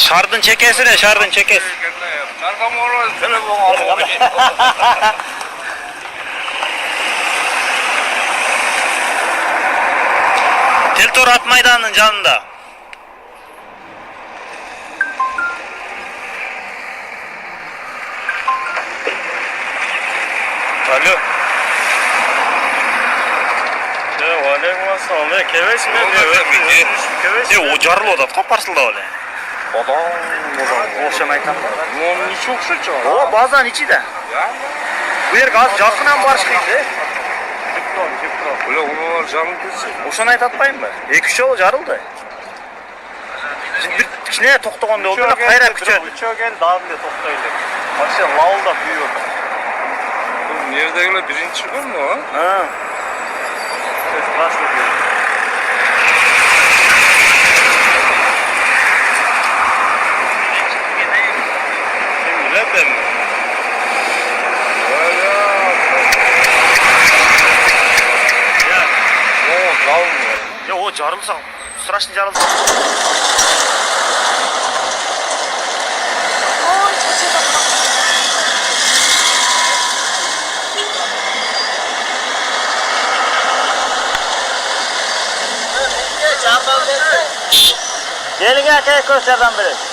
Şardın çekesine, şardın çekes. Şarkam orası telefon alıyor. Teltorat Meydanı'nın canında. Alo. Aleykümselam. Keveş mi? Keveş. O jarlı odat kaparsıldı öyle. Adam. Oşamay tam. Onun içi okşayacak. O bazen içi de. Bu yer gaz jakından barışkıydı. Böyle onu canım kesin. Oşan ayt atmayın mı? Iki yol jarıldı. Şimdi bir kişiye toktoganda oldu da kayra küçöldü. Uçağa gel dağılıyor toktaydı. Başka lavul da büyüyor. Bu neredeyle birinci gün mü o? Ha. Nasıl diyor? Nereden mi? Ya o jarılsa, страшный jarılsa. Ой, спасибо. Gelin erkek gösterden biri.